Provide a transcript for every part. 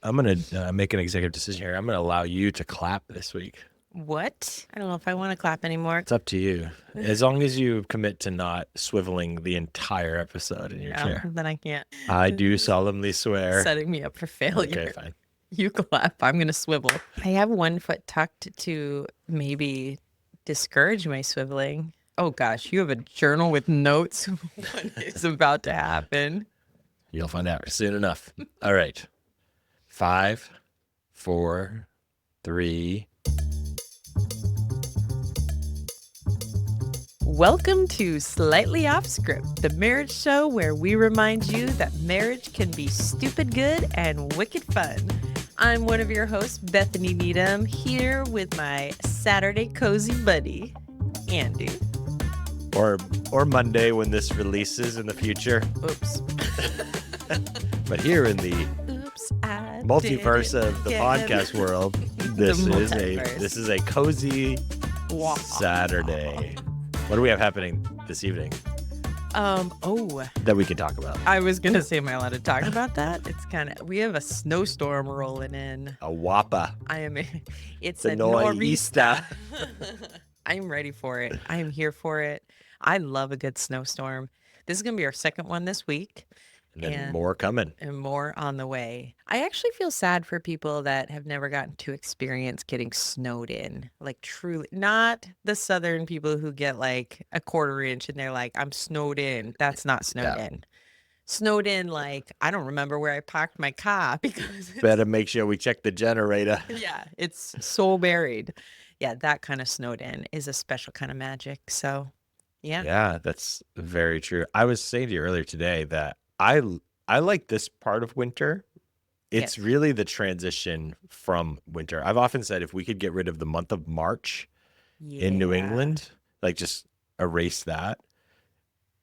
I'm going to make an executive decision here. I'm going to allow you to clap this week. What? I don't know if I want to clap anymore. It's up to you. As long as you commit to not swiveling the entire episode in your chair. Then I can't. I do solemnly swear. Setting me up for failure. Okay, fine. You clap. I'm going to swivel. I have one foot tucked to maybe discourage my swiveling. Oh gosh, you have a journal with notes. What is about to happen? You'll find out soon enough. All right. 5, 4, 3. Welcome to Slightly Off Script, the marriage show where we remind you that marriage can be stupid good and wicked fun. I'm one of your hosts, Bethany Needham, here with my Saturday cozy buddy, Andy. Or Monday when this releases in the future. Oops. But here in the multiverse did it of the again. podcast world, this multiverse. is a cozy Saturday. What do we have happening this evening that we can talk about? I was gonna say, am I allowed to talk about that? We have a snowstorm rolling in. A whoppa. It's The a nor'easter. I'm ready for it. I am here for it. I love a good snowstorm. This is gonna be our second one this week. And then more coming. And more on the way. I actually feel sad for people that have never gotten to experience getting snowed in. Like truly, not the southern people who get like a quarter inch and they're like, I'm snowed in. That's not snowed in. Snowed in, like, I don't remember where I parked my car because Better make sure we check the generator. yeah, it's so buried. Yeah, that kind of snowed in is a special kind of magic. So, yeah. Yeah, that's very true. I was saying to you earlier today that I like this part of winter. It's Yes. really the transition from winter. I've often said if we could get rid of the month of March in New Yeah. England, like just erase that,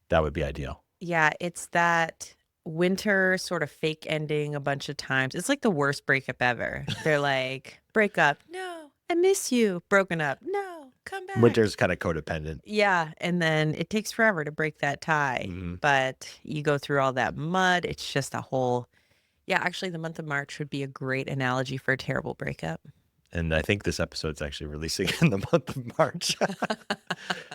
that would be ideal. Yeah, it's that winter sort of fake ending a bunch of times. It's like the worst breakup ever. They're like, break up. No, I miss you. Broken up. No, come back. Winter's kind of codependent. Yeah, and then it takes forever to break that tie. Mhm. But you go through all that mud. It's just a whole. Yeah, actually, the month of March would be a great analogy for a terrible breakup. And I think this episode's actually releasing in the month of March.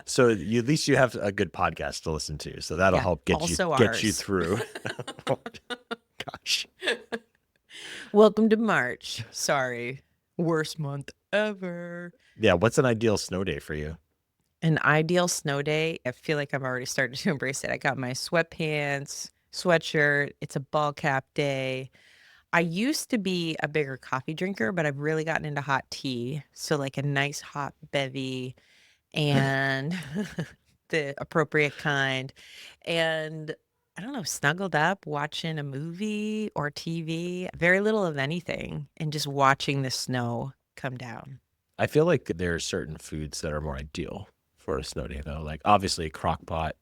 So at least you have a good podcast to listen to. So that'll Yeah, help get also you ours. through. Gosh. Welcome to March. Sorry. Worst month ever. Yeah, what's an ideal snow day for you? An ideal snow day. I feel like I'm already starting to embrace it. I got my sweatpants, sweatshirt. It's a ball cap day. I used to be a bigger coffee drinker, but I've really gotten into hot tea. So like a nice hot bevy and the appropriate kind. And I don't know, snuggled up, watching a movie or TV, very little of anything, and just watching the snow come down. I feel like there are certain foods that are more ideal for a snow day, though. Like obviously crock pot,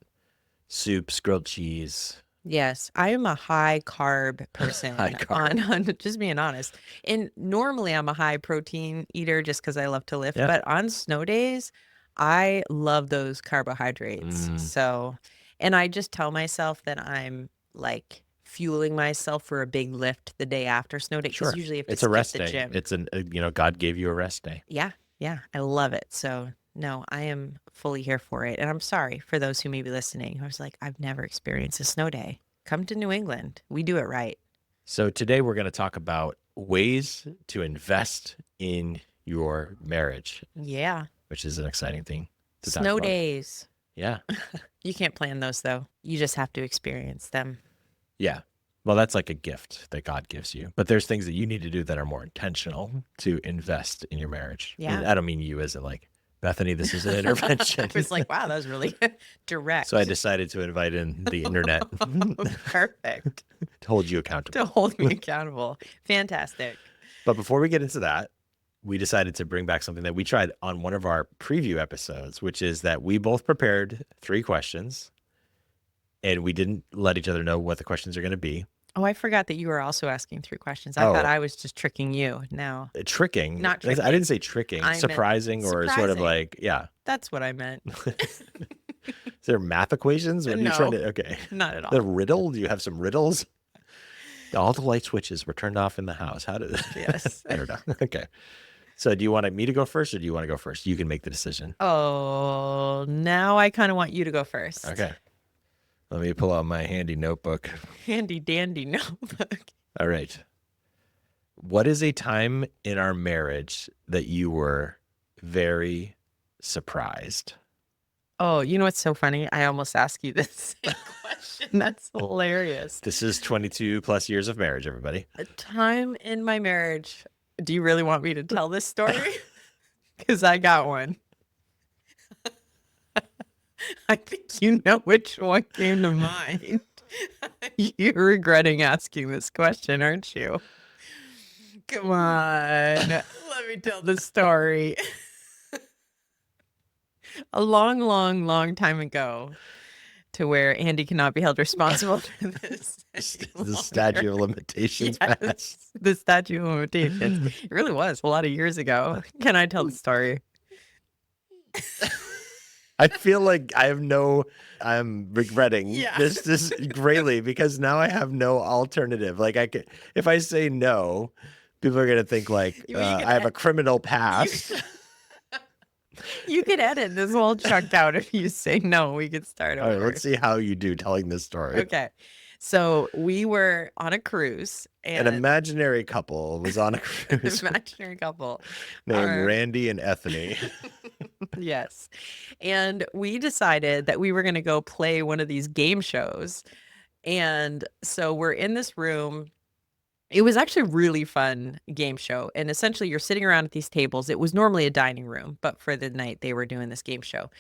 soups, grilled cheese. Yes, I am a high carb person. High carb. On just being honest. And normally I'm a high protein eater just because I love to lift. Yeah. But on snow days, I love those carbohydrates. So, and I just tell myself that I'm like fueling myself for a big lift the day after snow day. Because Sure. usually if It's a rest the day. gym. It's God gave you a rest day. Yeah, I love it. So no, I am fully here for it. And I'm sorry for those who may be listening. I was like, I've never experienced a snow day. Come to New England. We do it right. So today we're going to talk about ways to invest in your marriage, Yeah. which is an exciting thing to talk Snow about. days. Yeah. You can't plan those though. You just have to experience them. Yeah. Well, that's like a gift that God gives you. But there's things that you need to do that are more intentional to invest in your marriage. Yeah. And I don't mean you as in like, Bethany, this is an intervention. I was like, wow, that was really direct. So I decided to invite in the internet Perfect. to hold you accountable. To hold me accountable. Fantastic. But before we get into that, we decided to bring back something that we tried on one of our preview episodes, which is that we both prepared 3 questions and we didn't let each other know what the questions are going to be. Oh, I forgot that you were also asking 3 questions. I thought I was just tricking you. No, Tricking. Not I tricking. didn't say tricking. I meant surprising or sort of surprising. like, yeah. that's what I meant. Is there math equations? What are you trying to, okay. Not at all. The riddle? Do you have some riddles? All the light switches were turned off in the house. How did Yes. I don't know. Okay. So do you want me to go first or do you want to go first? You can make the decision. Oh, now I kind of want you to go first. Okay. Let me pull out my handy notebook. Handy dandy notebook. All right. What is a time in our marriage that you were very surprised? Oh, you know what's so funny? I almost asked you this same question. That's hilarious. This is 22 plus years of marriage, everybody. A time in my marriage. Do you really want me to tell this story? Because I got one. I think you know which one came to mind. You're regretting asking this question, aren't you? Come on. Let me tell the story. A long, long, long time ago, to where Andy cannot be held responsible for this. The statute of limitations passed. Yes, the statute of limitations. It really was a lot of years ago. Can I tell the story? I feel like I'm regretting this greatly because now I have no alternative. Like if I say no, people are going to think like I have a criminal past. You could edit this whole chunk out if you say no. We could start over. All right, let's see how you do telling this story. Okay. So we were on a cruise. And an imaginary couple was on a cruise. Imaginary couple. Named Randy and Bethany. Yes. And we decided that we were going to go play one of these game shows. And so we're in this room. It was actually a really fun game show. And essentially, you're sitting around at these tables. It was normally a dining room, but for the night, they were doing this game show.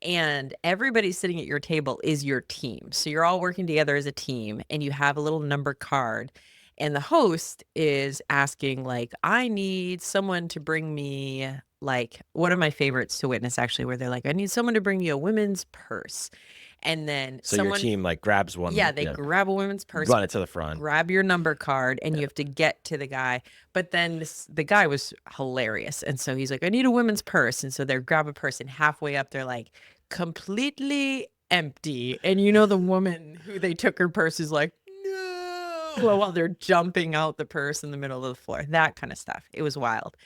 And everybody sitting at your table is your team. So you're all working together as a team, and you have a little number card. And the host is asking, like, I need someone to bring me, like, one of my favorites to witness, actually, where they're like, I need someone to bring me a women's purse. And then so your team like grabs one. Yeah, they grab a women's purse, run it to the front, grab your number card, and you have to get to the guy. But then the guy was hilarious. And so he's like, I need a women's purse. And so they grab a purse, and halfway up, they're like, completely empty. And you know, the woman who they took her purse is like, no. Well, while they're jumping out the purse in the middle of the floor, that kind of stuff. It was wild.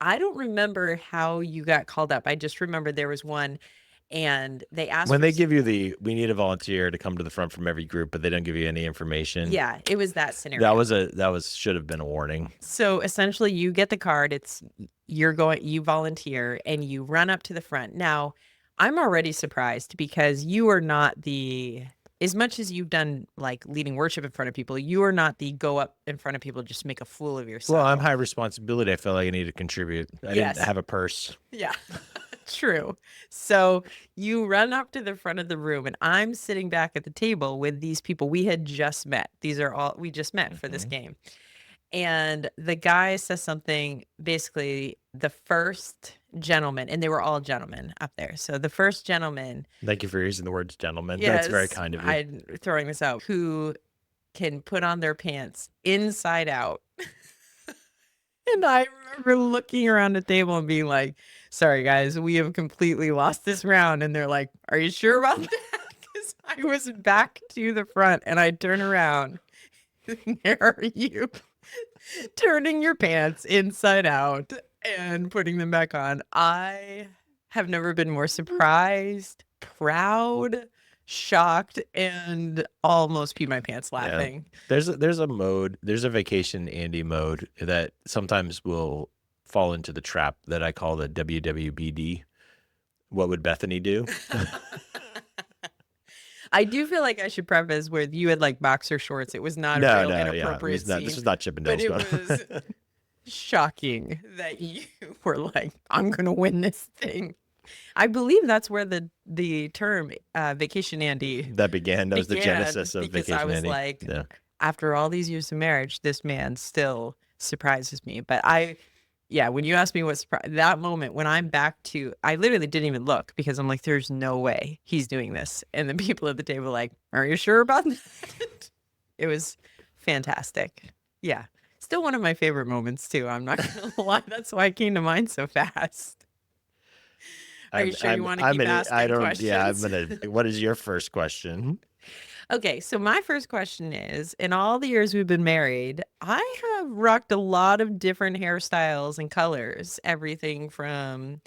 I don't remember how you got called up. I just remember there was one. And they asked when they give you we need a volunteer to come to the front from every group, but they don't give you any information. Yeah, it was that scenario. Should have been a warning. So essentially you get the card, you volunteer and you run up to the front. Now, I'm already surprised because you are not as much as you've done like leading worship in front of people, you are not the go up in front of people, just make a fool of yourself. Well, I'm high responsibility. I felt like I needed to contribute. I didn't have a purse. Yeah. True. So you run up to the front of the room, and I'm sitting back at the table with these people we had just met. These are all we just met for this game. And the guy says something, basically the first gentleman, and they were all gentlemen up there. So the first gentleman. Thank you for using the words gentleman. Yes, that's very kind of you. I'm throwing this out. Who can put on their pants inside out. And I remember looking around the table and being like, sorry, guys, we have completely lost this round. And they're like, are you sure about that? Because I was back to the front and I turn around. And there are you turning your pants inside out and putting them back on. I have never been more surprised, proud, shocked, and almost peed my pants laughing. Yeah. There's a vacation Andy mode that sometimes will fall into the trap that I call the WWBD. What would Bethany do? I do feel like I should preface with you had like boxer shorts. It was not a real inappropriate scene. This was not Chippendales. But it was shocking that you were like, I'm going to win this thing. I believe that's where the term Vacation Andy that began. That was the genesis of Vacation Andy. I was like, after all these years of marriage, this man still surprises me. But when you asked me what that moment when I'm back to, I literally didn't even look because I'm like, there's no way he's doing this. And the people at the table were like, are you sure about that? It was fantastic. Yeah. Still one of my favorite moments too. I'm not going to lie. That's why it came to mind so fast. Are you sure you want to keep asking questions? Yeah, what is your first question? Okay, so my first question is, in all the years we've been married, I have rocked a lot of different hairstyles and colors, everything from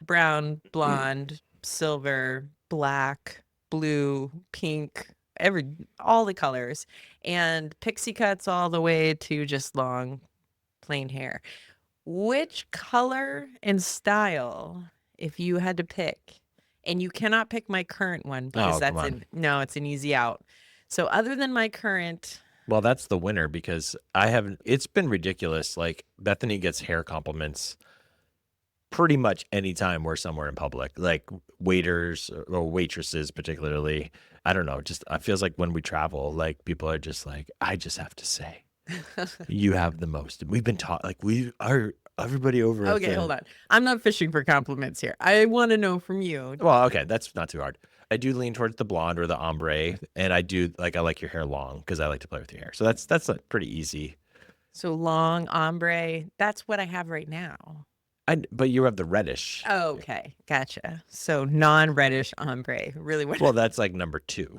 brown, blonde, silver, black, blue, pink, all the colors, and pixie cuts all the way to just long plain hair. Which color and style, if you had to pick, and you cannot pick my current one because Oh, come on. no, it's an easy out. So other than my current, Well, that's the winner because I haven't. It's been ridiculous. Like Bethany gets hair compliments pretty much anytime we're somewhere in public, like waiters or waitresses, particularly. I don't know. Just it feels like when we travel, like people are just like, I just have to say, you have the most. We've been taught like we are everybody over at okay, hold the. on. I'm not fishing for compliments here. I want to know from you. Well, okay, that's not too hard. I do lean towards the blonde or the ombre, and I do like I like your hair long because I like to play with your hair. So that's like pretty easy. So long ombre, that's what I have right now. But you have the reddish. Oh, okay, gotcha. So non-reddish ombre, really what? Well, that's like number 2.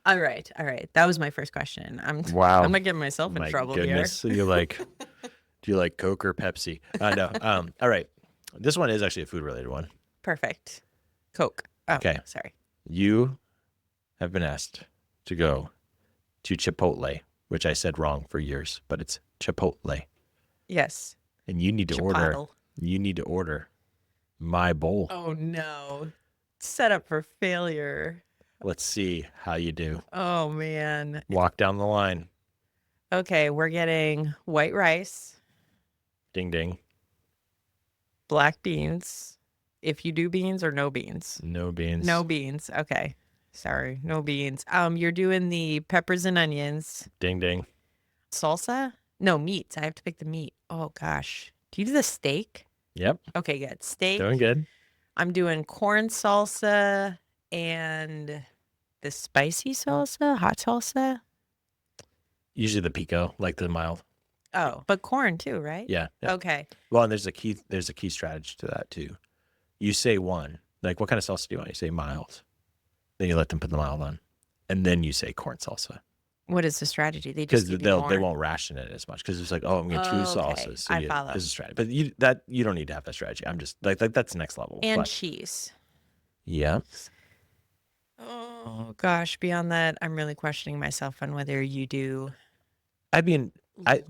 All right, all right. That was my first question. Wow. I'm not getting myself in My trouble goodness. So you like, do you like Coke or Pepsi? No. All right. This one is actually a food related one. here. Perfect. Coke. Oh, Okay. sorry. You have been asked to go to Chipotle, which I said wrong for years, but it's Chipotle. Yes. And you need to order my bowl. Oh no. Set up for failure. Let's see how you do. Oh man. Walk down the line. Okay, we're getting white rice, Ding ding. black beans. If you do beans or no beans? No beans. No beans. Okay. Sorry, no beans. You're doing the peppers and onions. Ding ding. Salsa? No, meats. I have to pick the meat. Oh gosh. Do you do the steak? Yep. Okay, good. Steak. Doing good. I'm doing corn salsa and the spicy salsa, hot salsa. Usually the pico, like the mild. Oh, but corn too, right? Yeah. Okay. Well, and there's a key strategy to that too. You say one, like what kind of salsa do you want? You say mild. Then you let them put the mild on. And then you say corn salsa. What is the strategy? They Because just give you they more? won't ration it as much. Because it's like, oh, I'm getting 2 Oh, okay. sauces. So I follow. This is strategy. But you don't need to have that strategy. I'm just like that's next level. And But, cheese. yeah. Oh gosh, beyond that, I'm really questioning myself on whether you do. I mean,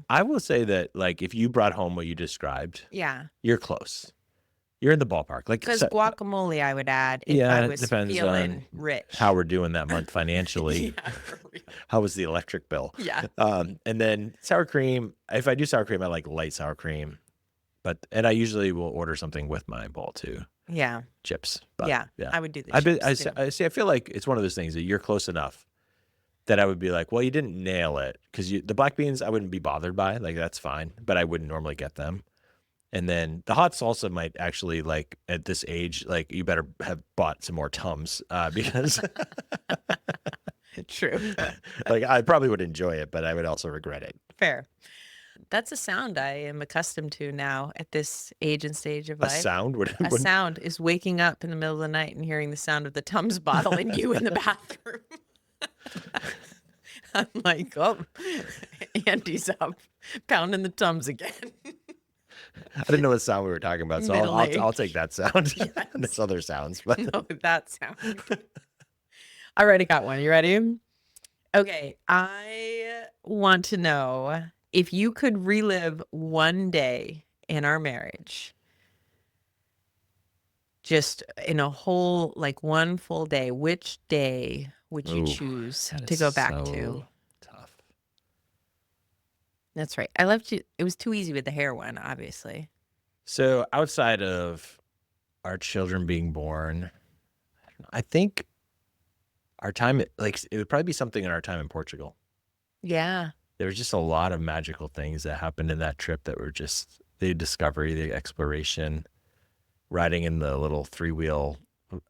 I will say that like if you brought home what you described, Yeah. you're close. You're in the ballpark. Like Because guacamole, I would add if yeah, I it was depends feeling on rich. how we're doing that month financially. Yeah, for real. How was the electric bill? Yeah. And then sour cream. If I do sour cream, I like light sour cream. And I usually will order something with my bowl too. Yeah. Chips. But, Yeah. yeah. I would do the I chips too. see. I feel like it's one of those things that you're close enough that I would be like, well, you didn't nail it because the black beans I wouldn't be bothered by. Like that's fine, but I wouldn't normally get them. And then the hot salsa might actually like at this age, like you better have bought some more Tums because True. like I probably would enjoy it, but I would also regret it. Fair. That's a sound I am accustomed to now at this age and stage of A life. sound would A sound is waking up in the middle of the night and hearing the sound of the Tums bottle and you in the bathroom. I'm like, oh, Andy's up, pounding the Tums again. I didn't know what sound we were talking about, so I'll take that sound. Yes. There's other sounds, but No, that sound. I already got one. You ready? Okay. I want to know if you could relive one day in our marriage, just in a whole, like one full day, which day would you Ooh, choose that to is go back so to? tough. That's right. I left you. It was too easy with the hair one, obviously. So outside of our children being born, I think our time, like it would probably be something in our time in Portugal. Yeah. There was just a lot of magical things that happened in that trip that were just the discovery, the exploration, riding in the little 3-wheel.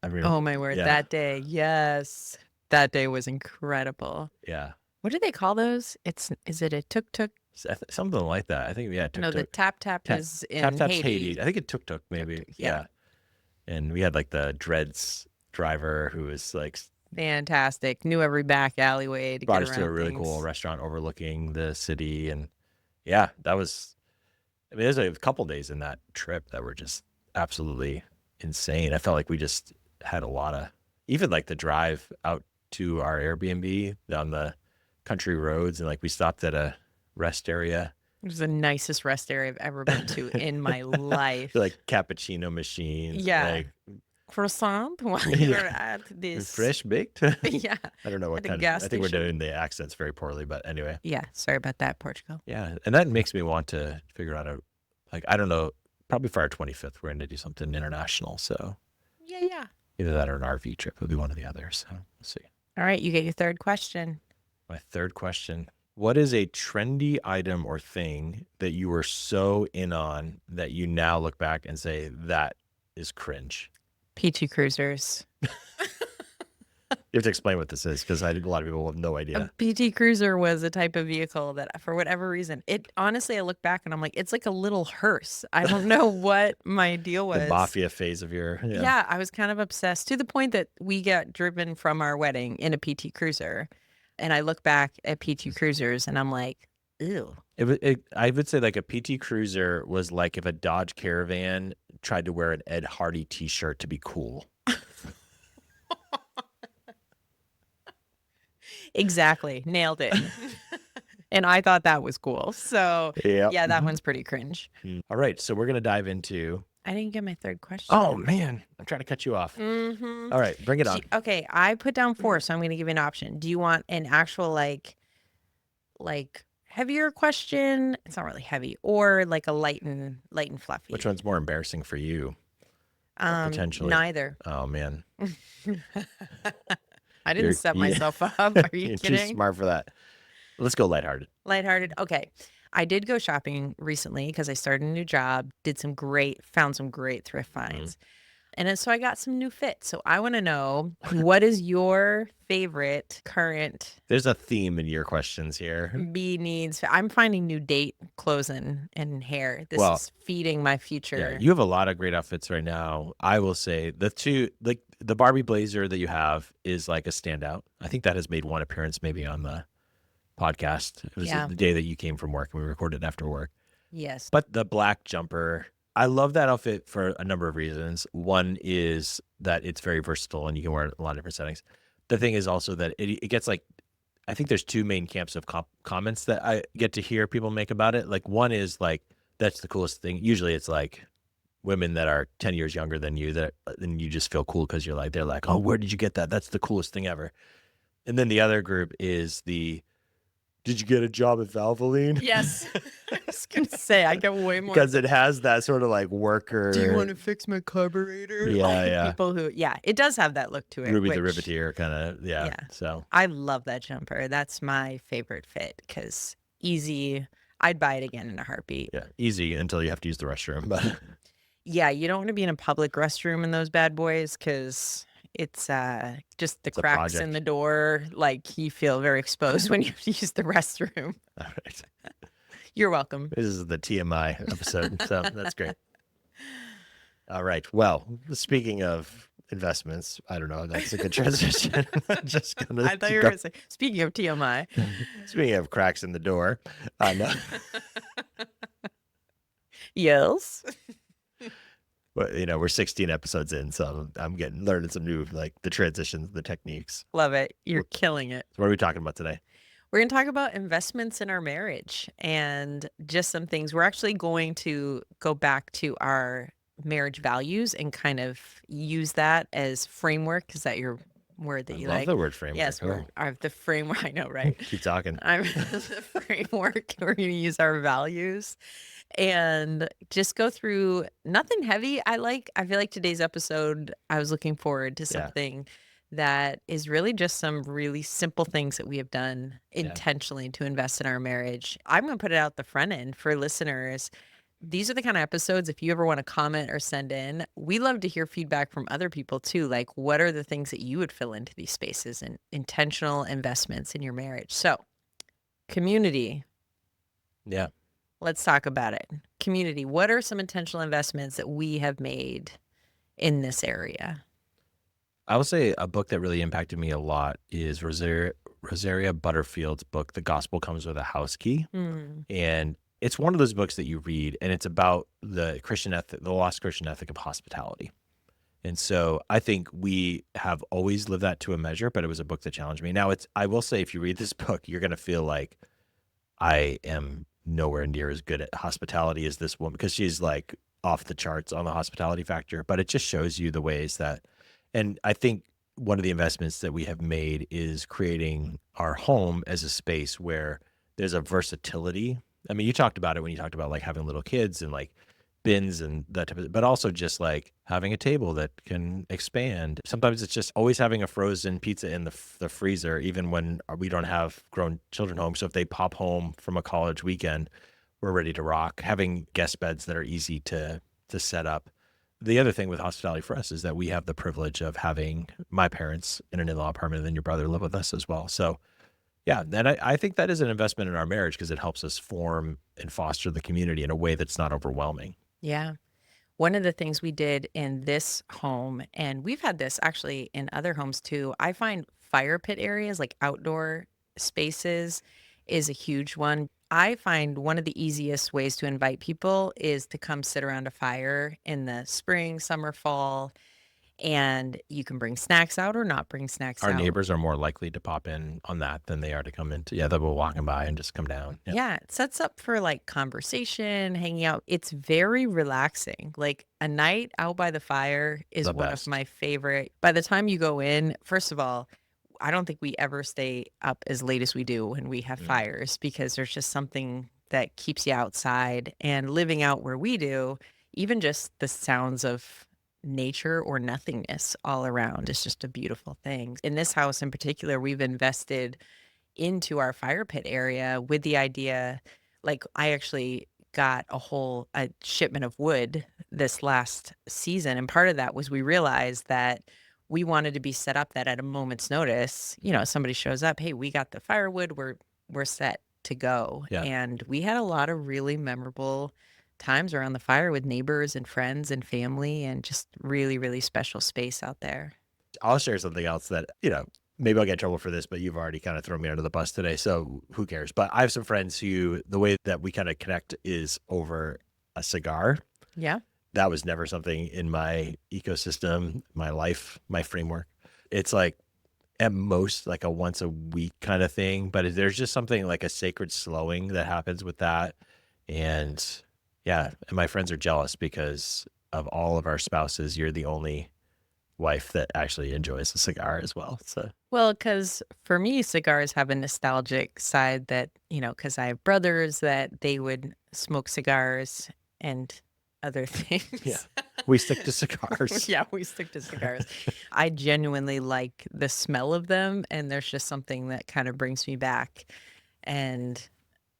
I mean, Oh my word. yeah. That day. Yes. That day was incredible. Yeah. What do they call those? Is it a tuk-tuk? Something like that. I think, yeah. No, the tap-tap is in Tap-tap's Haiti. Haiti. I think it tuk-tuk maybe. Tuk-tuk, yeah. And we had like the dreads driver who was like Fantastic. Knew every back alleyway to Brought get us to a around really cool things. restaurant overlooking the city. And yeah, that was, I mean, there's a couple days in that trip that were just absolutely insane. I felt like we just had a lot of, even like the drive out to our Airbnb on the country roads. And like we stopped at a rest area. It was the nicest rest area I've ever been to in my life. Like cappuccino machines, Yeah. like Croissant while yeah, you're at this. fresh baked. Yeah. I don't know At what the kind of, gas I think we're station. doing the accents very poorly, but anyway. Yeah. Sorry about that, Portugal. Yeah. And that makes me want to figure out like, I don't know, probably for our 25th, we're going to do something international. So Yeah. either that or an RV trip would be one or the other. So we'll see. All right. You get your third question. My third question. What is a trendy item or thing that you were so in on that you now look back and say that is cringe? PT Cruisers. You have to explain what this is because I think a lot of people have no A idea. PT Cruiser was a type of vehicle that, for whatever reason, honestly, I look back and I'm like, it's like a little hearse. I don't know what my deal was. The mafia phase of your, Yeah, I was kind of obsessed to the point that we got driven from our wedding in a PT Cruiser. And I look back at PT Cruisers and I'm like, ew. I would say like a PT Cruiser was like if a Dodge Caravan tried to wear an Ed Hardy t-shirt to be cool. Exactly. Nailed it. And I thought that was cool. So Yep. yeah, that one's pretty cringe. All right. So we're going to dive into. I didn't get my third question. Oh, man. I'm trying to cut you off. Mm-hmm. All right. Bring it on. Okay, I put down 4, so I'm going to give you an option. Do you want an actual like heavier question? It's not really heavy, or like a light and fluffy. Which one's more embarrassing for you? Potentially. Neither. Oh, man. I didn't set myself up. Are you You're kidding? too smart for that. Let's go lighthearted. Lighthearted. Okay. I did go shopping recently because I started a new job, found some great thrift finds. And then, so I got some new fits. So I want to know, what is your favorite current There's a theme in your questions here. B needs? I'm finding new date clothes and hair. This is feeding my future. Yeah, you have a lot of great outfits right now. I will say the Barbie blazer that you have is like a standout. I think that has made one appearance maybe on the podcast. It was the day that you came from work and we recorded after work. Yes. But the black jumper, I love that outfit for a number of reasons. One is that it's very versatile and you can wear it in a lot of different settings. The thing is also that it gets like, I think there's two main camps of comments that I get to hear people make about it. Like one is like, that's the coolest thing. Usually it's like women that are 10 years younger than you then you just feel cool because they're like, oh, where did you get that? That's the coolest thing ever. And then the other group is did you get a job at Valvoline? Yes. I was going to say, I get way more. Because it has that sort of like worker. Do you want to fix my carburetor? Yeah. People who, it does have that look to it. Ruby the Riveteer kind of, yeah. So I love that jumper. That's my favorite fit because easy. I'd buy it again in a heartbeat. Yeah, easy until you have to use the restroom. But yeah, you don't want to be in a public restroom in those bad boys because it's just the cracks in the door. Like you feel very exposed when you have to use the restroom. All right. You're welcome. This is the TMI episode, so that's great. All right. Well, speaking of investments, I don't know. That's a good transition. Just gonna. I thought you were going to say, speaking of TMI. Speaking of cracks in the door, no. Yes. But we're 16 episodes in, so I'm learning some new, like the transitions, the techniques. Love it. You're killing it. So what are we talking about today? We're going to talk about investments in our marriage and just some things. We're actually going to go back to our marriage values and kind of use that as framework. Is that your word that you like? I love the word framework. Yes, the framework. I know, right? Keep talking. The framework. We're going to use our values and just go through nothing heavy. I feel like today's episode, I was looking forward to something that is really just some really simple things that we have done intentionally to invest in our marriage. I'm going to put it out the front end for listeners. These are the kind of episodes, if you ever want to comment or send in, we love to hear feedback from other people too. Like, what are the things that you would fill into these spaces and intentional investments in your marriage? So, community. Yeah. Let's talk about it. Community. What are some intentional investments that we have made in this area? I will say a book that really impacted me a lot is Rosaria Butterfield's book, The Gospel Comes with a House Key. Mm, And it's one of those books that you read, and it's about the Christian ethic, the lost Christian ethic of hospitality. And so I think we have always lived that to a measure, but it was a book that challenged me. Now, I will say, if you read this book, you're going to feel like I am nowhere near as good at hospitality as this woman because she's like off the charts on the hospitality factor. But it just shows you the ways that, and I think one of the investments that we have made is creating our home as a space where there's a versatility. I mean, you talked about it when you talked about like having little kids and like bins and that type of, but also just like having a table that can expand. Sometimes it's just always having a frozen pizza in the freezer, even when we don't have grown children home. So if they pop home from a college weekend, we're ready to rock. Having guest beds that are easy to set up. The other thing with hospitality for us is that we have the privilege of having my parents in an in-law apartment and then your brother live with us as well. So yeah, and I think that is an investment in our marriage because it helps us form and foster the community in a way that's not overwhelming. yeah. One of the things we did in this home, and we've had this actually in other homes too, I find fire pit areas, like outdoor spaces, is a huge one. I find one of the easiest ways to invite people is to come sit around a fire in the spring, summer, fall, and you can bring snacks out or not bring snacks Our out. neighbors are more likely to pop in on that than they are to come into, yeah, they'll be walking by and just come down. Yeah, Yeah, it sets up for like conversation, hanging out. It's very relaxing. Like a night out by the fire is the one of best. my favorite. By the time you go in, first of all, I don't think we ever stay up as late as we do when we have Mm. fires because there's just something that keeps you outside and living out where we do, even just the sounds of nature or nothingness all around is just a beautiful thing. In this house in particular, we've invested into our fire pit area with the idea like, I actually got a shipment of wood this last season, and part of that was we realized that we wanted to be set up that at a moment's notice, somebody shows up, "Hey, we got the firewood, we're set to go," Yeah. and we had a lot of really memorable times around the fire with neighbors and friends and family and just really, really special space out there. I'll share something else that, maybe I'll get in trouble for this, but you've already kind of thrown me under the bus today, so who cares? But I have some friends who the way that we kind of connect is over a cigar. Yeah. That was never something in my ecosystem, my life, my framework. It's like at most like a once a week kind of thing, but there's just something like a sacred slowing that happens with that. And yeah, and my friends are jealous because of all of our spouses, you're the only wife that actually enjoys a cigar as well. So Well, because for me, cigars have a nostalgic side that, because I have brothers that they would smoke cigars and other yeah, things. we stick to cigars. Yeah, we stick to cigars. I genuinely like the smell of them, and there's just something that kind of brings me back. And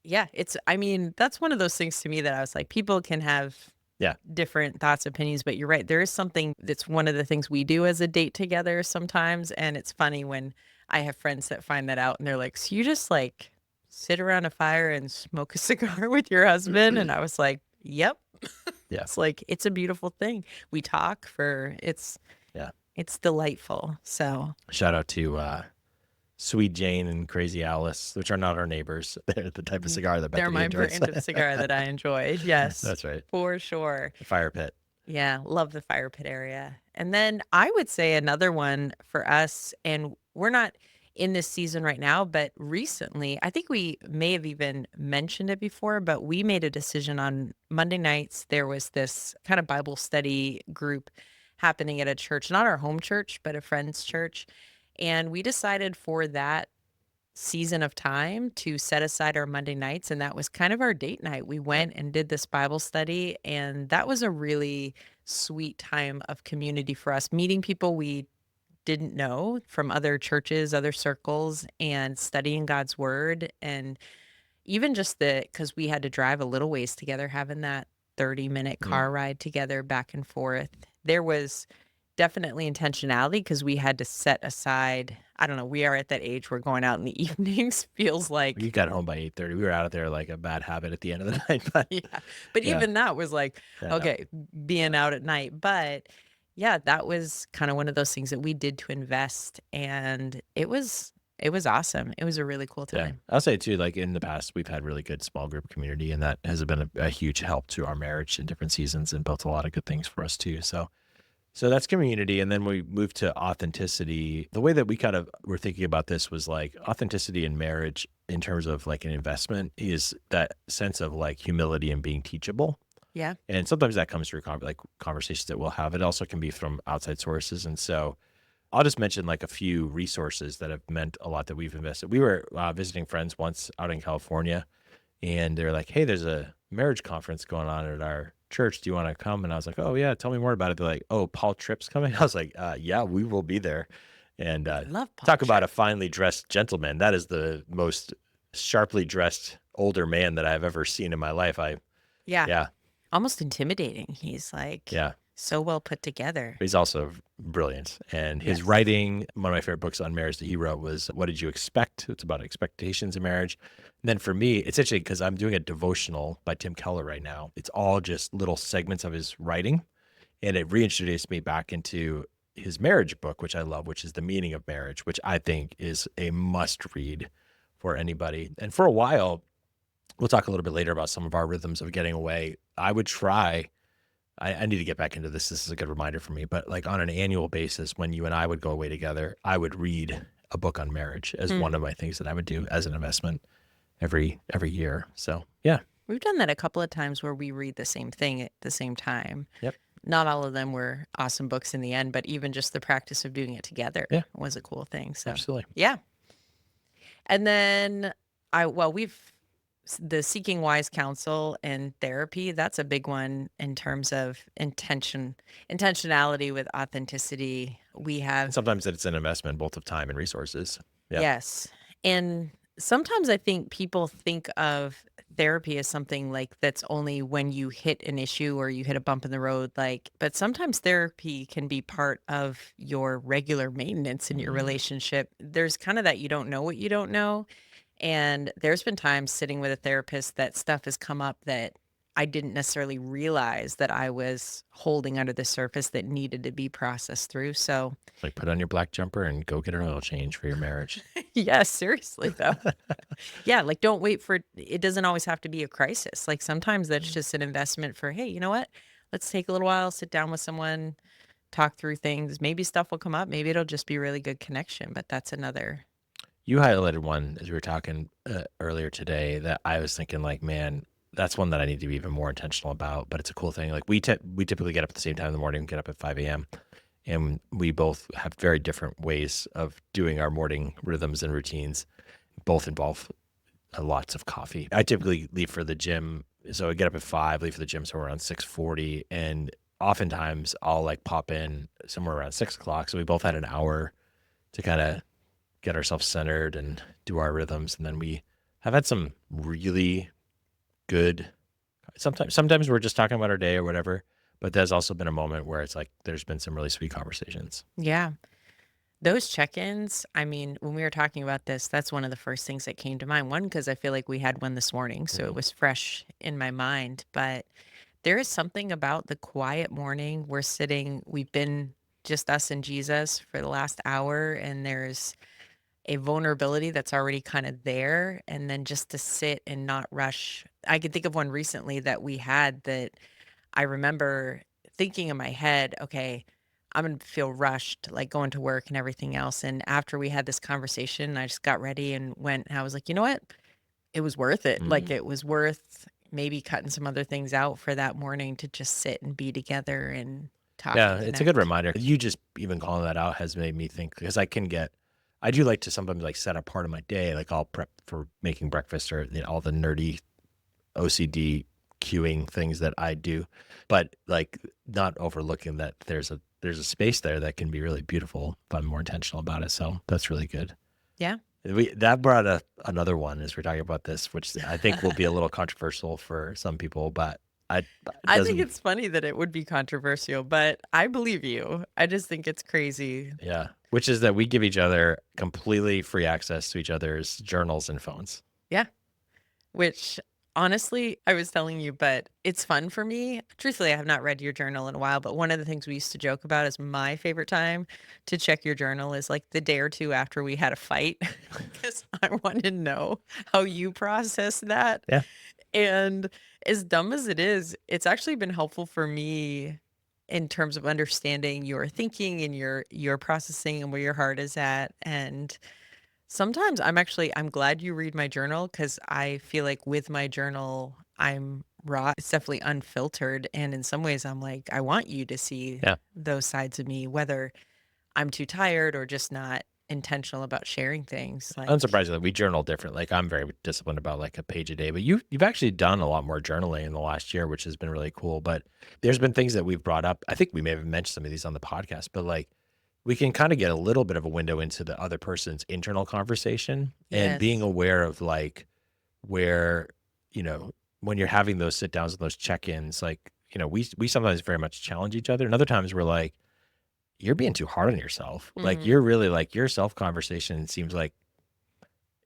yeah, I mean, that's one of those things to me that I was like, people can have Yeah. different thoughts, opinions, but you're right. There is something that's one of the things we do as a date together sometimes. And it's funny when I have friends that find that out and they're like, so you just like sit around a fire and smoke a cigar with your husband? And I was like, yep. Yeah. It's like, it's a beautiful thing. We talk Yeah. it's delightful. So Shout out to Sweet Jane and Crazy Alice, which are not our neighbors. They're the type of mm, cigar that they're Bethany my enjoys. brand of cigar that I enjoy. Yes, That's right. for sure. The fire pit. Yeah, love the fire pit area. And then I would say another one for us, and we're not in this season right now, but recently, I think we may have even mentioned it before, but we made a decision on Monday nights. There was this kind of Bible study group happening at a church, not our home church, but a friend's church. And we decided for that season of time to set aside our Monday nights, and that was kind of our date night. We went and did this Bible study, and that was a really sweet time of community for us, meeting people we didn't know from other churches, other circles, and studying God's word. And even just because we had to drive a little ways together, having that 30-minute Mm. car ride together back and forth, there was definitely intentionality because we had to set aside, I don't know, we are at that age where going out in the evenings feels We like got home by 8:30. We were out of there like a bad habit at the end of the night. But yeah. But yeah, even that was like, yeah, no. okay, being out at night. But Yeah, that was kind of one of those things that we did to invest, and it was awesome. It was a really cool Yeah. time. I'll say too, like in the past, we've had really good small group community, and that has been a huge help to our marriage in different seasons and built a lot of good things for us too. So that's community. And then we moved to authenticity. The way that we kind of were thinking about this was like authenticity in marriage in terms of like an investment is that sense of like humility and being teachable. Yeah. And sometimes that comes through like conversations that we'll have. It also can be from outside sources. And so I'll just mention like a few resources that have meant a lot that we've invested. We were visiting friends once out in California, and they're like, "Hey, there's a marriage conference going on at our church. Do you want to come?" And I was like, "Oh yeah, tell me more about it." They're like, "Oh, Paul Tripp's coming." I was like, "Yeah, we will be there." And I love Paul talk about Tripp. a finely dressed gentleman. That is the most sharply dressed older man that I've ever seen in my life. Yeah. Yeah, Almost intimidating. He's like yeah. so well put together. He's also brilliant. And his Yes. writing, one of my favorite books on marriage that he wrote was What Did You Expect? It's about expectations in marriage. And then for me, it's interesting because I'm doing a devotional by Tim Keller right now. It's all just little segments of his writing. And it reintroduced me back into his marriage book, which I love, which is The Meaning of Marriage, which I think is a must read for anybody. And for a while, we'll talk a little bit later about some of our rhythms of getting away. I would try I need to get back into this. This is a good reminder for me. But like on an annual basis, when you and I would go away together, I would read a book on marriage as Hmm. one of my things that I would do as an investment every year. So yeah. We've done that a couple of times where we read the same thing at the same time. Yep. Not all of them were awesome books in the end, but even just the practice of doing it together Yeah, was a cool thing. So, absolutely. yeah. And then the seeking wise counsel and therapy, that's a big one in terms of intentionality with authenticity. We And have, sometimes it's an investment both of time and resources. Yeah. yes. And sometimes I think people think of therapy as something like that's only when you hit an issue or you hit a bump in the road, like, but sometimes therapy can be part of your regular maintenance in your Mhm. relationship. There's kind of that you don't know what you don't know. And there's been times sitting with a therapist that stuff has come up that I didn't necessarily realize that I was holding under the surface that needed to be processed through. So, Like put on your black jumper and go get an oil change for your marriage. yeah, seriously though. Yeah, like don't wait for it doesn't always have to be a crisis. Like sometimes that's just an investment for, hey, you know what? Let's take a little while, sit down with someone, talk through things. Maybe stuff will come up. Maybe it'll just be really good connection, but that's another. You highlighted one as we were talking earlier today that I was thinking like, man, that's one that I need to be even more intentional about. But it's a cool thing. Like we typically get up at the same time in the morning, get up at 5 a.m. And we both have very different ways of doing our morning rhythms and routines. Both involve lots of coffee. I typically leave for the gym, so I get up at 5, leave for the gym somewhere around 6:40, and oftentimes I'll like pop in somewhere around 6 o'clock. So we both had an hour to kind of get ourselves centered and do our rhythms, and then we have had some really good. Sometimes we're just talking about our day or whatever, but there's also been a moment where it's like there's been some really sweet conversations. Yeah. Those check-ins, I mean, when we were talking about this, that's one of the first things that came to mind. One, because I feel like we had one this morning, so it Mhm. was fresh in my mind. But there is something about the quiet morning. We've been just us and Jesus for the last hour, and there's a vulnerability that's already kind of there. And then just to sit and not rush. I could think of one recently that we had that I remember thinking in my head, okay, I'm going to feel rushed, like going to work and everything else. And after we had this conversation, I just got ready and went, and I was like, you know what? It was worth it. Like Mhm. it was worth maybe cutting some other things out for that morning to just sit and be together and talk Yeah, and it's a good connect. reminder. You just even calling that out has made me think because I do like to sometimes like set up part of my day. Like I'll prep for making breakfast or all the nerdy OCD queuing things that I do, but like not overlooking that there's a space there that can be really beautiful if I'm more intentional about it. So that's really good. Yeah. That brought another one as we're talking about this, which I think will be a little controversial for some people, but I it I think doesn't. it's funny that it would be controversial, but I believe you. I just think it's crazy. Yeah, which is that we give each other completely free access to each other's journals and phones. Yeah. Which Honestly, I was telling you, but it's fun for me. Truthfully, I have not read your journal in a while, but one of the things we used to joke about is my favorite time to check your journal is like the day or two after we had a fight, because I want to know how you process that. Yeah. And as dumb as it is, it's actually been helpful for me in terms of understanding your thinking and your processing and where your heart is at. And sometimes I'm glad you read my journal because I feel like with my journal, I'm raw. It's definitely unfiltered. And in some ways, I'm like, I want you to see Yeah. those sides of me, whether I'm too tired or just not intentional about sharing things. Like, Unsurprisingly, we journal different. Like I'm very disciplined about like a page a day, but you've actually done a lot more journaling in the last year, which has been really cool. But there's been things that we've brought up. I think we may have mentioned some of these on the podcast, but like we can kind of get a little bit of a window into the other person's internal conversation and being yes. aware of like where, you know, when you're having those sit downs and those check-ins, like, we sometimes very much challenge each other. And other times we're like, you're being too hard on yourself. Like Mhm. you're really like your self conversation seems like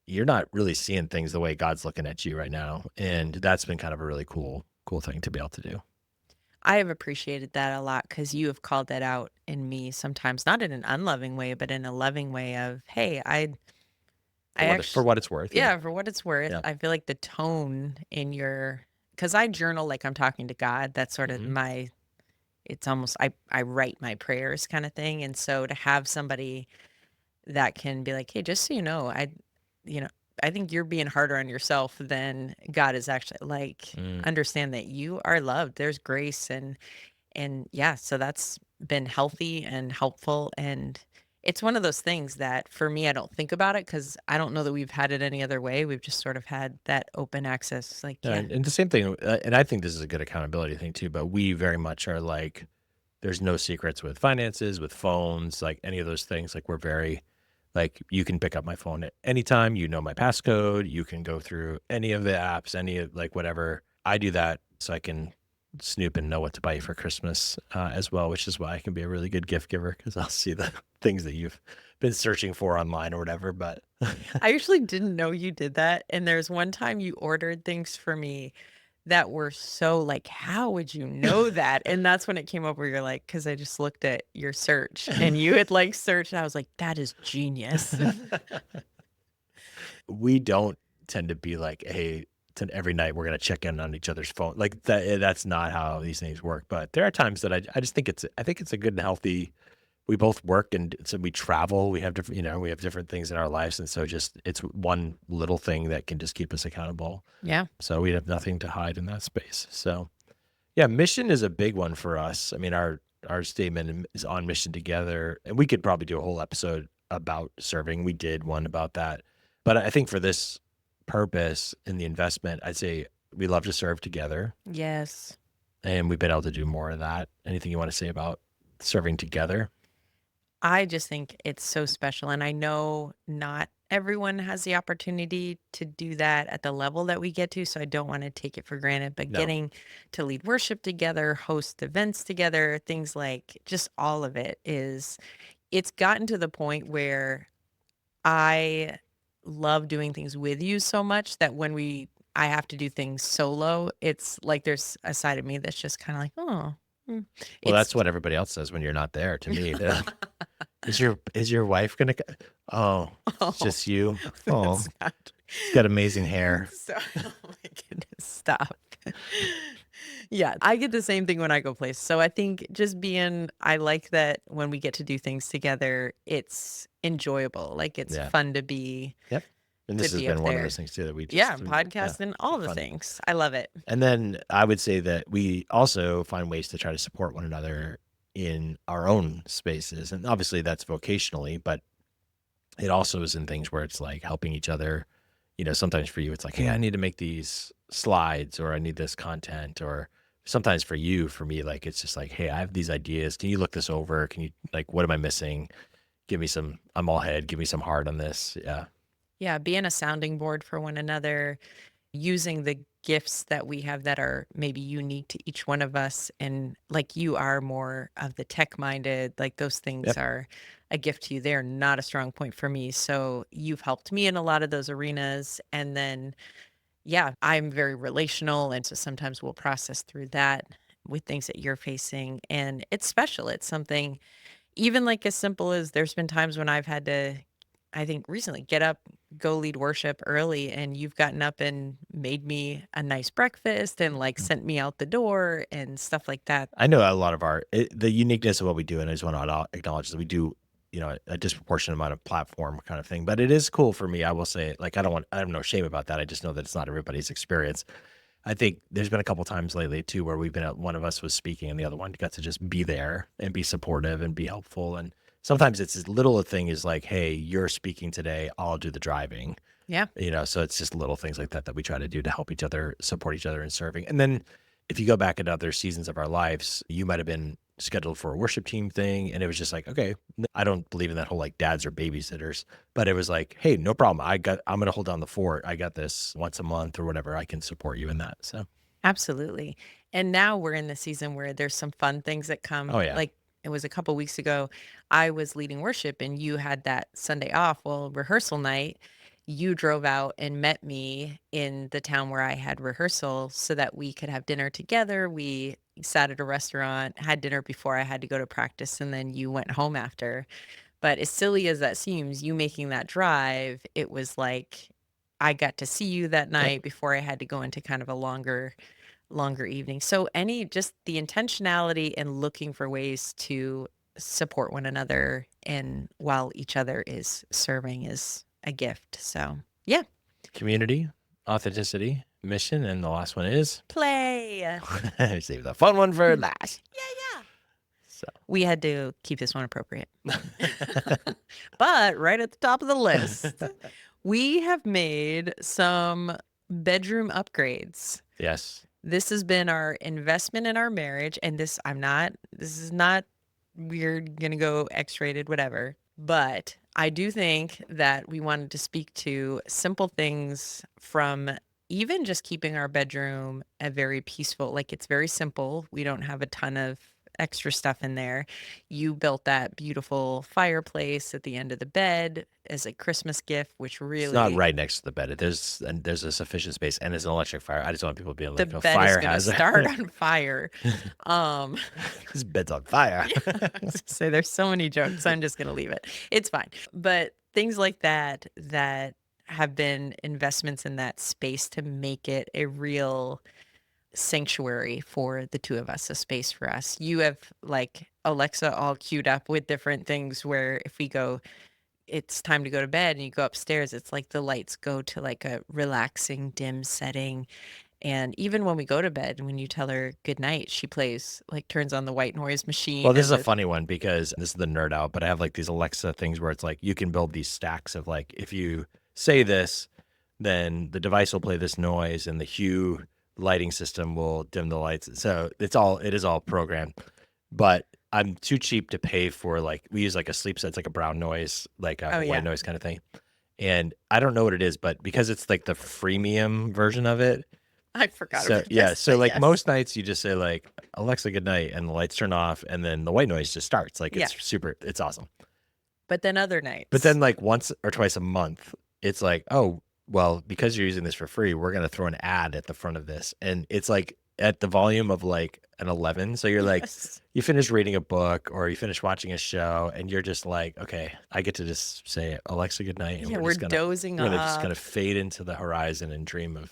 you're not really seeing things the way God's looking at you right now. And that's been kind of a really cool thing to be able to do. I have appreciated that a lot because you have called that out in me sometimes, not in an unloving way, but in a loving way of, hey, I For actually, what it's worth. Yeah. yeah, for what it's worth, Yeah. I feel like the tone in your, because I journal like I'm talking to God. That's sort of Hmm. my, it's almost, I write my prayers kind of thing. And so to have somebody that can be like, hey, just so you know, I think you're being harder on yourself than God is actually like, Mm. understand that you are loved. There's grace and yeah, so that's been healthy and helpful. And it's one of those things that for me, I don't think about it because I don't know that we've had it any other way. We've just sort of had that open access. Like, yeah, And the same thing, and I think this is a good accountability thing too, but we very much are like, there's no secrets with finances, with phones, like any of those things. Like we're very, like you can pick up my phone at any time, my passcode, you can go through any of the apps, any of like whatever. I do that so I can snoop and know what to buy you for Christmas as well, which is why I can be a really good gift giver because I'll see the things that you've been searching for online or whatever. But I actually didn't know you did that. And there's one time you ordered things for me that were so like, how would you know that? And that's when it came up where you're like, because I just looked at your search and you had like searched. And I was like, that is genius. we don't tend to be like, hey, every night we're gonna check in on each other's phone. Like that. That's not how these things work. But there are times that I just think it's a good and healthy. We both work and so we travel. We have different, we have different things in our lives, and so just it's one little thing that can just keep us accountable. Yeah. So we have nothing to hide in that space. So yeah, mission is a big one for us. I mean, our statement is on mission together, and we could probably do a whole episode about serving. We did one about that, but I think for this purpose in the investment, I'd say we love to serve together, Yes. and we've been able to do more of that. Anything you want to say about serving together? I just think it's so special, and I know not everyone has the opportunity to do that at the level that we get to, so I don't wanna take it for granted, but No. getting to lead worship together, host events together, things like just all of it is it's gotten to the point where I love doing things with you so much that when I have to do things solo, it's like there's a side of me that's just kinda like, "Oh, mm." Well, It's that's what everybody else says when you're not there. To me, they're like, is your wife gonna? Oh, it's Oh, just you. Oh, that's not she's got amazing hair. so oh my goodness, stop. Yeah, I get the same thing when I go places. So I think just being I like that when we get to do things together, it's enjoyable. Like it's Yeah. fun to be Yep. And this has up been one of there. those things too that Yeah, yeah, podcast and all the fun. things. I love it. And then I would say that we also find ways to try to support one another in our own spaces. And obviously that's vocationally, but it also is in things where it's like helping each other. Sometimes for you, it's like, hey, I need to make these slides or I need this content. Or sometimes for me, like, it's just like, hey, I have these ideas. Can you look this over? Can you, like, what am I missing? I'm all head. Give me some heart on this. Yeah. Yeah, being a sounding board for one another, using the gifts that we have that are maybe unique to each one of us. And like you are more of the tech minded, like those things Yep. are a gift to you. They're not a strong point for me. So you've helped me in a lot of those arenas. And then yeah, I'm very relational. And so sometimes we'll process through that with things that you're facing. And it's special. It's something, even like as simple as there's been times when I've had to, I think recently, get up, go lead worship early, and you've gotten up and made me a nice breakfast and like Mm. sent me out the door and stuff like that. I know a lot of the uniqueness of what we do, and I just want to acknowledge that we do, a disproportionate amount of platform kind of thing. But it is cool for me. I will say, like, I have no shame about that. I just know that it's not everybody's experience. I think there's been a couple times lately too where we've been at one of us was speaking and the other one got to just be there and be supportive and be helpful. And sometimes it's as little a thing as like, hey, you're speaking today, I'll do the driving. Yeah. So it's just little things like that that we try to do to help each other, support each other in serving. And then if you go back at other seasons of our lives, you might have been scheduled for a worship team thing. And it was just like, okay, I don't believe in that whole like dads or babysitters, but it was like, hey, no problem. I'm going to hold down the fort. I got this once a month or whatever. I can support you in that. So, Absolutely. And now we're in the season where there's some fun things that come. oh yeah. Like it was a couple weeks ago, I was leading worship and you had that Sunday off. Well, rehearsal night, you drove out and met me in the town where I had rehearsal so that we could have dinner together. We sat at a restaurant, had dinner before I had to go to practice, and then you went home after. But as silly as that seems, you making that drive, it was like I got to see you that Yep. night before I had to go into kind of a longer evening. So any just the intentionality and looking for ways to support one another and while each other is serving is a gift. So, yeah, Community, authenticity, mission. And the last one is play. Yeah, save the fun one for last. yeah. So, We had to keep this one appropriate. But right at the top of the list, we have made some bedroom upgrades. yes. This has been our investment in our marriage, and this is not we're gonna go X-rated, whatever. But I do think that we wanted to speak to simple things from even just keeping our bedroom a very peaceful, like it's very simple. We don't have a ton of extra stuff in there. You built that beautiful fireplace at the end of the bed as a Christmas gift, which It's not really right next to the bed. There's a sufficient space and it's an electric fire. I just want people to be the like, no bed is fire gonna hazard. start on fire. Um This bed's on fire. So there's so many jokes. I'm just gonna leave it. It's fine. But things like that that have been investments in that space to make it a real sanctuary for the two of us, a space for us. You have like Alexa all queued up with different things where if we go, it's time to go to bed and you go upstairs, it's like the lights go to like a relaxing dim setting. And even when we go to bed, when you tell her good night, she plays like turns on the white noise Well, machine this is and a the funny one because this is the nerd out, but I have like these Alexa things where it's like you can build these stacks of like, if you say this, then the device will play this noise and the hue lighting system will dim the lights. So it is all programmed, but I'm too cheap to pay for like, we use like a sleep set, it's like a brown noise, like a oh white yeah, noise kind of thing. And I don't know what it is, but because it's like the freemium version of it, I forgot so about yeah, this, so but like yes. most nights you just say like Alexa good night and the lights turn off and then the white noise just starts. Like Yeah. it's awesome. But then other But nights. then like once or twice a month, it's like, oh, well, because you're using this for free, we're gonna throw an ad at the front of this. And it's like at the volume of like an 11. So you're like, Yes. you finish reading a book or you finish watching a show and you're just like, okay, I get to just say Alexa good night and Yeah, we're we're just gonna dozing just off. gonna fade into the horizon and dream of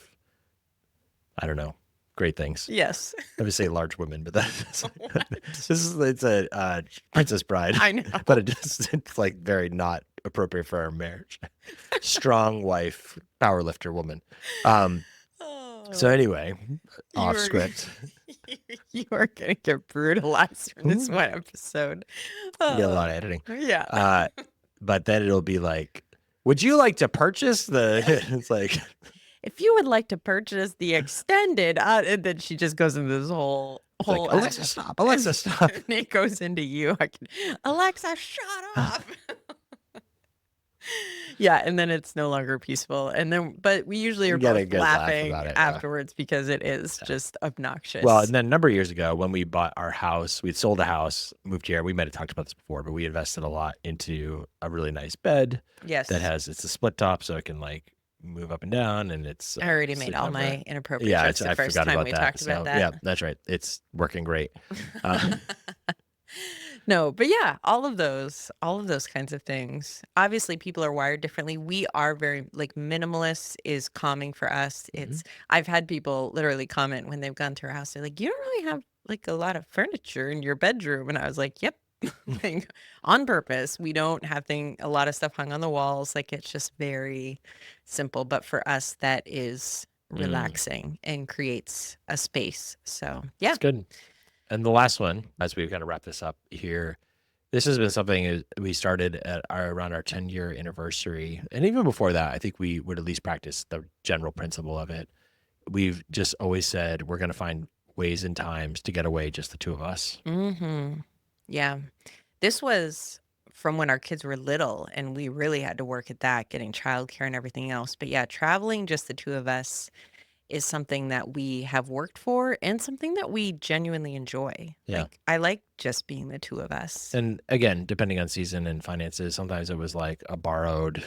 I don't know, great things. Yes. I would say large women, but that's it's a Princess Bride, I know. but it's like very not appropriate for our marriage. Strong wife, power lifter woman. So Oh, anyway, you off are script. you are gonna get brutalized for this one episode. Get a Oh, lot of editing. yeah. But then it'll be like, would you like to purchase the? It's like If you would like to purchase the extended, and then she just goes into this whole it's like Alexa stop, Alexa stop. and it goes into you. Alexa, shut up. Yeah, and then it's no longer peaceful. And then, but we usually are You get a both good laugh laughing about it. afterwards because it is just obnoxious. Well, and then a number of years ago when we bought our house, we'd sold a house, moved here. We might have talked about this before, but we invested a lot into a really nice bed yes, that has it's a split top, so it can like move up and down, and it's I already made sleeping all over. my inappropriate Yeah, jokes the I first forgot time about we that. talked about So yeah, that. that's right. It's working great. Uh, No, but yeah, all of those kinds of things. Obviously, people are wired differently. We are very like minimalist is calming for us. mhm. I've had people literally comment when they've gone to our house. They're like, "You don't really have like a lot of furniture in your bedroom," and I was like, "Yep." Like, on purpose. We don't have a lot of stuff hung on the walls. Like it's just very simple. But for us, that is Mm, relaxing and creates a space. So yeah. it's good. And the last one, as we kind of wrap this up here, this has been something we started at around our 10-year anniversary. And even before that, I think we would at least practice the general principle of it. We've just always said we're going to find ways and times to get away, just the two of us. Hmm. Yeah. This was from when our kids were little, and we really had to work at that, getting childcare and everything else. But yeah, traveling just the two of us is something that we have worked for and something that we genuinely enjoy. Yeah. Like, I like just being the two of us. And again, depending on season and finances, sometimes it was like a borrowed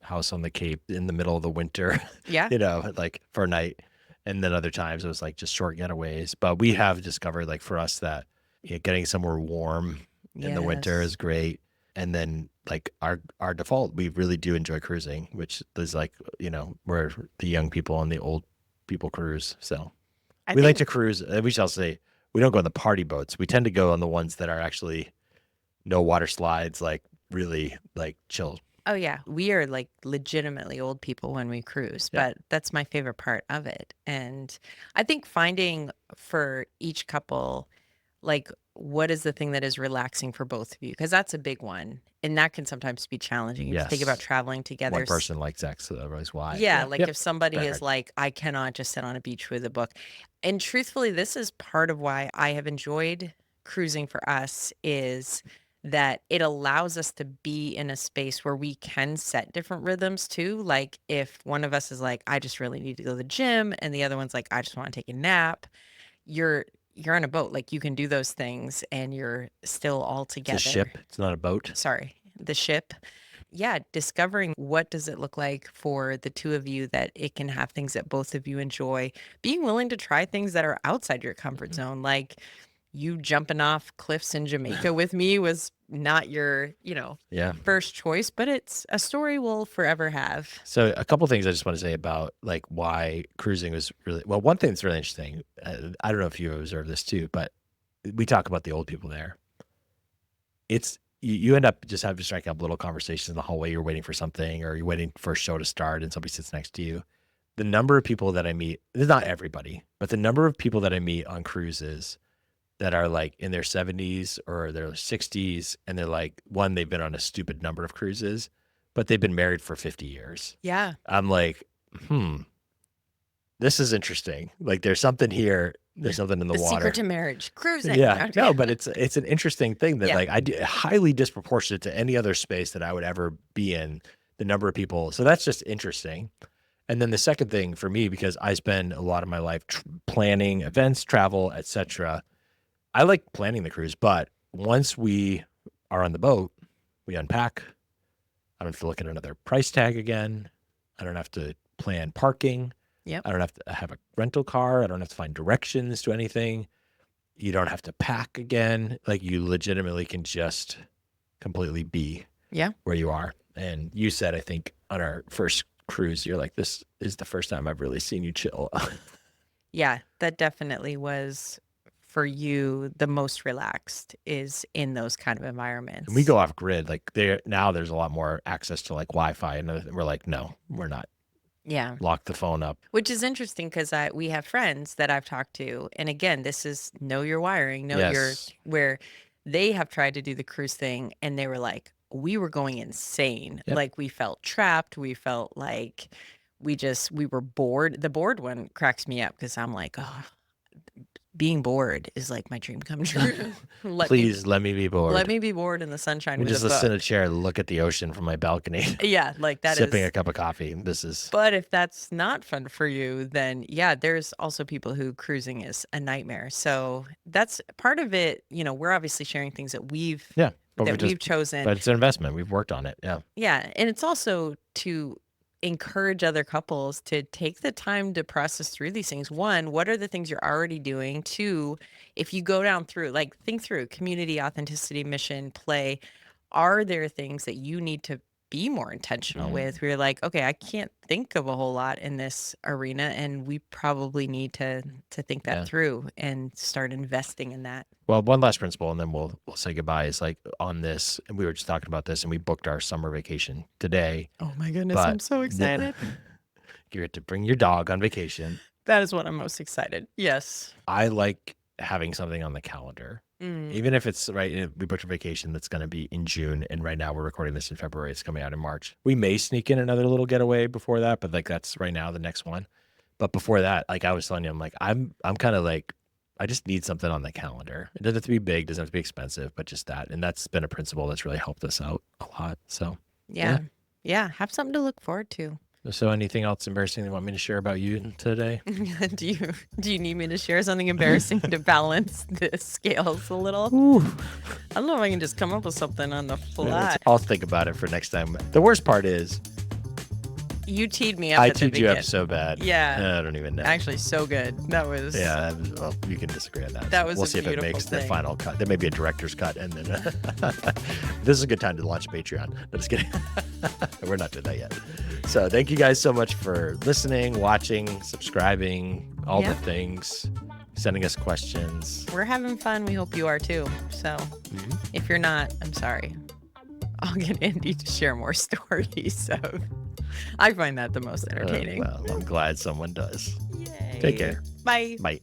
house on the Cape in the middle of the winter, Yeah. like for a night. And then other times it was like just short getaways. But we have discovered, like for us, that getting somewhere warm in the winter Yes. is great. And then like our default, we really do enjoy cruising, which is like, we're the young people and the old people cruise. So I we like think, to cruise. We shall say we don't go on the party boats. We tend to go on the ones that are actually no water slides, like really like chill. oh, yeah, we are like legitimately old people when we cruise, Yeah. but that's my favorite part of it. And I think finding for each couple, like, what is the thing that is relaxing for both of you? Because that's a big one. And that can sometimes be challenging. If you think about Yes. traveling together, One person likes X, so otherwise Y. yeah, Yeah. like Yep. if somebody Very is hard. like, I cannot just sit on a beach with a book. And truthfully, this is part of why I have enjoyed cruising for us is that it allows us to be in a space where we can set different rhythms too. Like if one of us is like, I just really need to go to the gym, and the other one's like, I just want to take a nap, you're you're on a boat. Like you can do those things and you're still all It's a together. ship. It's not a boat. Sorry, the ship. Yeah, discovering what does it look like for the two of you that it can have things that both of you enjoy. Being willing to try things that are outside your comfort Mhm. zone, like you jumping off cliffs in Jamaica with me was not your, Yeah. first choice, but it's a story we'll forever have. So a couple things I just want to say about like why cruising was really well. One thing that's really interesting. I don't know if you observed this too, but we talk about the old people there. It's you end up just having to strike up little conversations in the hallway. You're waiting for something, or you're waiting for a show to start, and somebody sits next to you. The number of people that I meet, it's not everybody, but the number of people that I meet on cruises that are like in their 70s or their 60s, and they're like, one, they've been on a stupid number of cruises, but they've been married for 50 years. Yeah. I'm like, this is interesting. Like there's something here. There's something in the The secret water. to marriage, cruising. Yeah. No, but it's an interesting thing that Yeah. like highly disproportionate to any other space that I would ever be in, the number of people. So that's just interesting. And then the second thing for me, because I spend a lot of my life planning events, travel, etc. I like planning the cruise, but once we are on the boat, we unpack. I don't have to look at another price tag again. I don't have to plan parking. Yep. I don't have to have a rental car. I don't have to find directions to anything. You don't have to pack again. Like you legitimately can just completely be Yeah. where you are. And you said, I think on our first cruise, you're like, this is the first time I've really seen you chill. Yeah, that definitely was for you the most relaxed is in those kind of And we environments. go off grid. Like there's a lot more access to like Wi-Fi, and we're like, no, we're not. Yeah. Lock the phone up. Which is interesting because we have friends that I've talked to. And again, this is know your wiring, know your Yes. where they have tried to do the cruise thing and they were like, we were going insane. Yep. Like we felt trapped. We felt like we were bored. The bored one cracks me up because I'm like, oh, being bored is like my dream come true. Please let me be Let bored. me be bored in the sunshine And with a just sit in a book. chair, look at the ocean from my balcony, Yeah, like that sipping a is. cup of coffee. This is But if that's not fun for you, then yeah, there's also people who cruising is a nightmare. So that's part of it. We're obviously sharing things that yeah. But we've chosen. but it's an investment. We've worked on it. Yeah. Yeah, and it's also to encourage other couples to take the time to process through these things. One, what are the things you're already doing? Two, if you go down through, like, think through community, authenticity, mission, play. Are there things that you need to be more intentional with? Where you're like, okay, I can't think of a whole lot in this arena, and we probably need to think that Yeah. through and start investing in that. Well, one last principle, and then we'll say goodbye. Is like on this, and we were just talking about this, and we booked our summer vacation today. Oh my goodness, But I'm so excited. You get to bring your dog on vacation. That is what I'm most excited. Yes. I like having something on the calendar, even if it's right. We booked a vacation that's going to be in June, and right now we're recording this in February. It's coming out in March. We may sneak in another little getaway before that, but like that's right now the next one. But before that, like I was telling you, I'm like I'm kind of like I just need something on the calendar. It doesn't have to be big, doesn't have to be expensive, but just that. And that's been a principle that's really helped us out a lot. So Yeah. Have something to look forward to. So anything else embarrassing you want me to share about you today? do you need me to share something embarrassing to balance the scales a little? I don't know if I can just come up with something on the fly. I'll think about it for next time. The worst part is You teed me up I at the teed you up beginning. so bad. Yeah. I don't even know. Actually, so good. That was Well, you can disagree on that. That was we'll a see if it beautiful makes the thing. final cut. There may be a director's cut, and then this is a good time to launch Patreon. No, just kidding. We're not doing that yet. So thank you guys so much for listening, watching, subscribing, all the things, sending us questions. We're having fun. We hope you are too. So if you're not, I'm sorry. I'll get Andy to share more stories. So I find that the most entertaining. Well, I'm glad someone does. Yay. Take care. Bye. Bye.